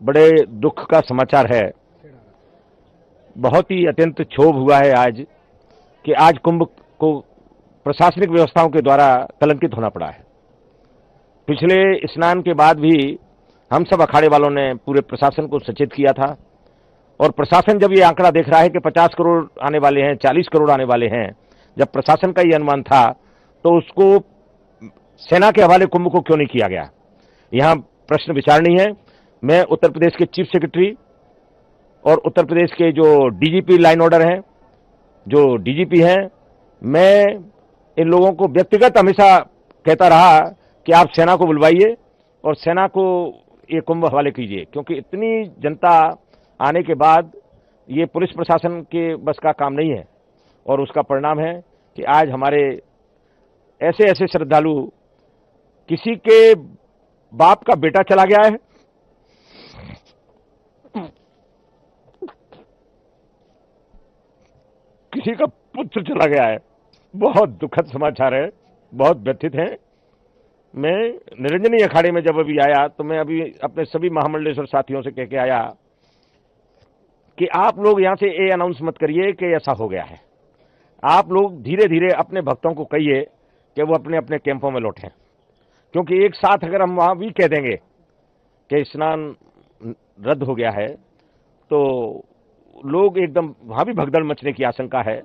बड़े दुख का समाचार है। बहुत ही अत्यंत क्षोभ हुआ है आज कि आज कुंभ को प्रशासनिक व्यवस्थाओं के द्वारा कलंकित होना पड़ा है। पिछले स्नान के बाद भी हम सब अखाड़े वालों ने पूरे प्रशासन को सचेत किया था, और प्रशासन जब ये आंकड़ा देख रहा है कि 50 करोड़ आने वाले हैं, 40 करोड़ आने वाले हैं, जब प्रशासन का ये अनुमान था तो उसको सेना के हवाले कुंभ को क्यों नहीं किया गया? यहां प्रश्न विचारणीय है। मैं उत्तर प्रदेश के चीफ सेक्रेटरी और उत्तर प्रदेश के जो डीजीपी लाइन ऑर्डर हैं, जो डीजीपी हैं, मैं इन लोगों को व्यक्तिगत हमेशा कहता रहा कि आप सेना को बुलवाइए और सेना को ये कुंभ हवाले कीजिए, क्योंकि इतनी जनता आने के बाद ये पुलिस प्रशासन के बस का काम नहीं है। और उसका परिणाम है कि आज हमारे ऐसे ऐसे श्रद्धालु, किसी के बाप का बेटा चला गया है, किसी का पुत्र चला गया है। बहुत दुखद समाचार है, बहुत व्यथित हैं। मैं निरंजनी अखाड़े में जब अभी आया तो मैं अभी अपने सभी महामंडलेश्वर साथियों से कह के आया कि आप लोग यहां से ये अनाउंस मत करिए कि ऐसा हो गया है। आप लोग धीरे धीरे अपने भक्तों को कहिए कि वो अपने अपने कैंपों में लौटें, क्योंकि एक साथ अगर हम वहां भी कह देंगे कि स्नान रद्द हो गया है तो लोग एकदम वहां भी भगदड़ मचने की आशंका है।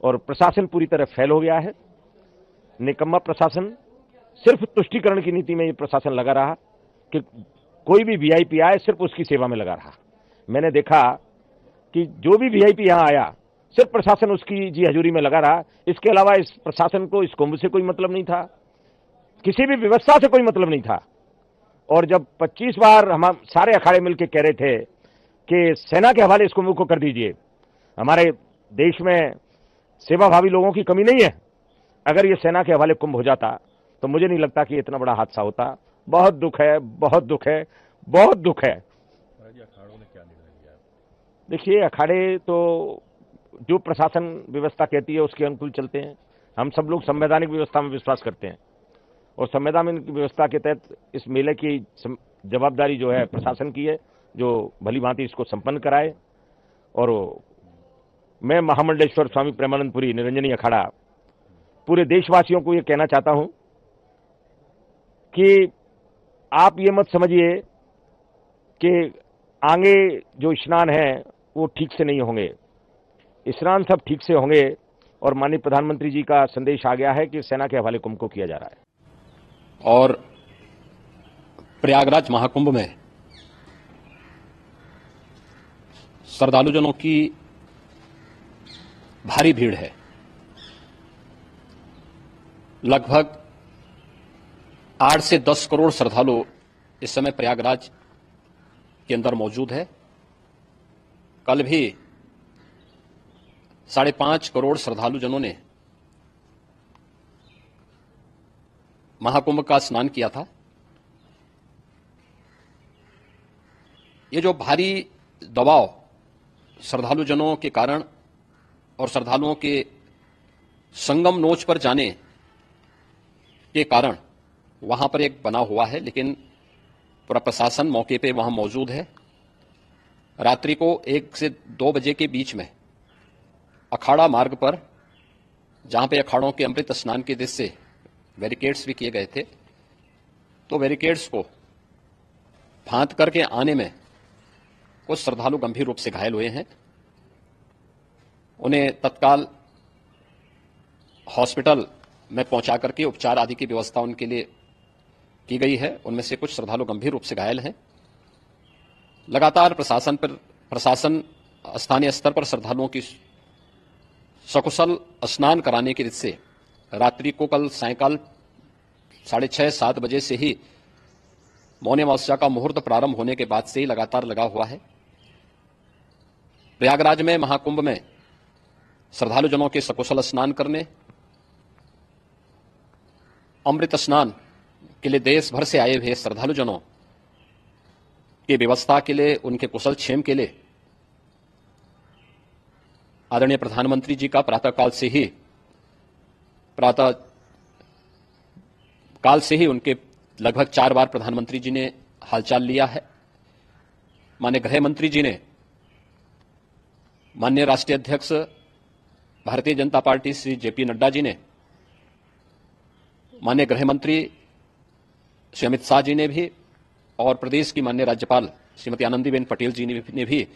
और प्रशासन पूरी तरह फेल हो गया है। निकम्मा प्रशासन, सिर्फ तुष्टीकरण की नीति में ये प्रशासन लगा रहा कि कोई भी वीआईपी आए सिर्फ उसकी सेवा में लगा रहा। मैंने देखा कि जो भी वीआईपी यहां आया सिर्फ प्रशासन उसकी जी हजूरी में लगा रहा। इसके अलावा इस प्रशासन को इस कुंभ से कोई मतलब नहीं था, किसी भी व्यवस्था से कोई मतलब नहीं था। और जब 25 बार हम सारे अखाड़े मिलकर कह रहे थे कि सेना के हवाले इस कुंभ को कर दीजिए, हमारे देश में सेवाभावी लोगों की कमी नहीं है, अगर ये सेना के हवाले कुंभ हो जाता तो मुझे नहीं लगता कि इतना बड़ा हादसा होता। बहुत दुख है, बहुत दुख है, बहुत दुख है। अखाड़ों ने क्या निर्णय लिया? देखिए, अखाड़े तो जो प्रशासन व्यवस्था कहती है उसके अनुकूल चलते हैं। हम सब लोग संवैधानिक व्यवस्था में विश्वास करते हैं और संवैधानिक व्यवस्था के तहत इस मेले की जवाबदारी जो है प्रशासन की है, जो भली भांति इसको संपन्न कराए। और मैं महामंडलेश्वर स्वामी प्रेमानंदपुरी निरंजनी अखाड़ा पूरे देशवासियों को यह कहना चाहता हूं कि आप ये मत समझिए कि आगे जो स्नान है वो ठीक से नहीं होंगे। स्नान सब ठीक से होंगे और माननीय प्रधानमंत्री जी का संदेश आ गया है कि सेना के हवाले कुंभ को किया जा रहा है। और प्रयागराज महाकुंभ में श्रद्धालुजनों की भारी भीड़ है। लगभग 8 से 10 करोड़ श्रद्धालु इस समय प्रयागराज के अंदर मौजूद है। कल भी 5.5 करोड़ श्रद्धालुजनों ने महाकुंभ का स्नान किया था। ये जो भारी दबाव श्रद्धालुजनों के कारण और श्रद्धालुओं के संगम नोच पर जाने के कारण वहां पर एक बना हुआ है, लेकिन पूरा प्रशासन मौके पे वहां मौजूद है। रात्रि को 1 से 2 बजे के बीच में अखाड़ा मार्ग पर, जहां पे अखाड़ों के अमृत स्नान के दृश्य से बैरिकेड्स भी किए गए थे, तो बैरिकेड्स को फांद करके आने में कुछ श्रद्धालु गंभीर रूप से घायल हुए हैं। उन्हें तत्काल हॉस्पिटल में पहुंचा करके उपचार आदि की व्यवस्था उनके लिए की गई है। उनमें से कुछ श्रद्धालु गंभीर रूप से घायल हैं। लगातार प्रशासन स्थानीय स्तर पर श्रद्धालुओं की सकुशल स्नान कराने की रीत से रात्रि को कल सायंकाल 6:30-7 बजे से ही मौनी अमावस्या का मुहूर्त प्रारंभ होने के बाद से ही लगातार लगा हुआ है। प्रयागराज में महाकुंभ में श्रद्धालुजनों के सकुशल स्नान करने, अमृत स्नान के लिए देश भर से आए हुए श्रद्धालुजनों की व्यवस्था के लिए, उनके कुशल क्षेम के लिए आदरणीय प्रधानमंत्री जी का प्रातःकाल से ही उनके लगभग 4 बार प्रधानमंत्री जी ने हालचाल लिया है। माननीय गृह मंत्री जी ने, माननीय राष्ट्रीय अध्यक्ष भारतीय जनता पार्टी श्री जेपी नड्डा जी ने, माननीय गृह मंत्री श्री अमित शाह जी ने भी और प्रदेश की माननीय राज्यपाल श्रीमती आनंदीबेन पटेल जी ने भी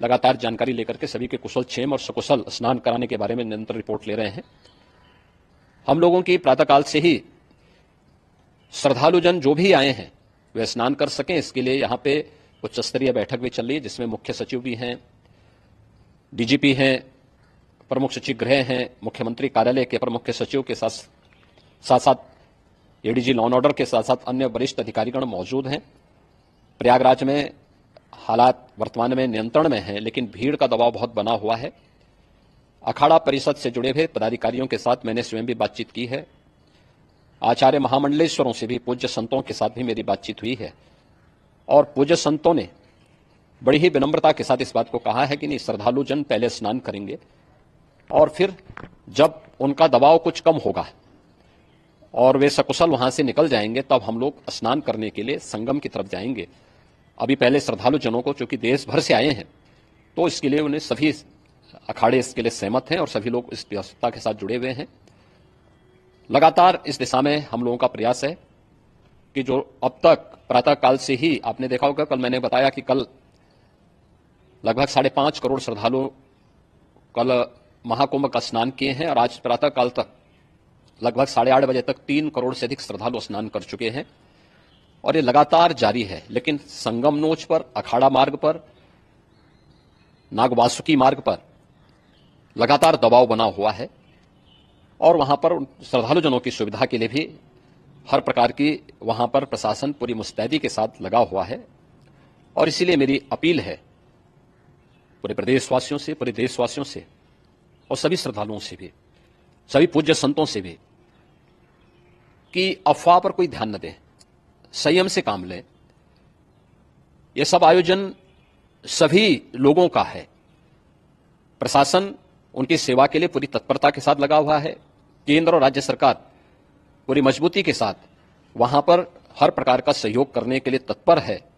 लगातार जानकारी लेकर के सभी के कुशल क्षेम और सकुशल स्नान कराने के बारे में निरंतर रिपोर्ट ले रहे हैं। हम लोगों की प्रातःकाल से ही श्रद्धालुजन जो भी आए हैं वे स्नान कर सकें, इसके लिए यहां पे उच्च स्तरीय बैठक भी चल रही है, जिसमें मुख्य सचिव भी हैं, डीजीपी हैं, प्रमुख सचिव गृह हैं, मुख्यमंत्री कार्यालय के अपर मुख्य सचिव के साथ साथ एडीजी लॉ एंड ऑर्डर के साथ साथ अन्य वरिष्ठ अधिकारीगण मौजूद हैं। प्रयागराज में हालात वर्तमान में नियंत्रण में हैं, लेकिन भीड़ का दबाव बहुत बना हुआ है। अखाड़ा परिषद से जुड़े हुए पदाधिकारियों के साथ मैंने स्वयं भी बातचीत की है। आचार्य महामंडलेश्वरों से भी, पूज्य संतों के साथ भी मेरी बातचीत हुई है और पूज्य संतों ने बड़ी ही विनम्रता के साथ इस बात को कहा है कि नहीं, श्रद्धालु जन पहले स्नान करेंगे और फिर जब उनका दबाव कुछ कम होगा और वे सकुशल वहां से निकल जाएंगे, तब हम लोग स्नान करने के लिए संगम की तरफ जाएंगे। अभी पहले श्रद्धालु जनों को, चूंकि देश भर से आए हैं, तो इसके लिए उन्हें सभी अखाड़े इसके लिए सहमत हैं और सभी लोग इस व्यवस्था के साथ जुड़े हुए हैं। लगातार इस दिशा में हम लोगों का प्रयास है कि जो अब तक प्रातःकाल से ही आपने देखा होगा, कल मैंने बताया कि कल लगभग 5.5 करोड़ श्रद्धालु कल महाकुंभ का स्नान किए हैं और आज प्रातःकाल तक लगभग 8:30 बजे तक 3 करोड़ से अधिक श्रद्धालु स्नान कर चुके हैं और ये लगातार जारी है। लेकिन संगम नोच पर, अखाड़ा मार्ग पर, नागवासुकी मार्ग पर लगातार दबाव बना हुआ है और वहां पर श्रद्धालु जनों की सुविधा के लिए भी हर प्रकार की वहां पर प्रशासन पूरी मुस्तैदी के साथ लगा हुआ है। और इसीलिए मेरी अपील है पूरे प्रदेशवासियों से, पूरे देशवासियों से और सभी श्रद्धालुओं से भी, सभी पूज्य संतों से भी, कि अफवाह पर कोई ध्यान न दें, संयम से काम लें। यह सब आयोजन सभी लोगों का है। प्रशासन उनकी सेवा के लिए पूरी तत्परता के साथ लगा हुआ है। केंद्र और राज्य सरकार पूरी मजबूती के साथ वहां पर हर प्रकार का सहयोग करने के लिए तत्पर है।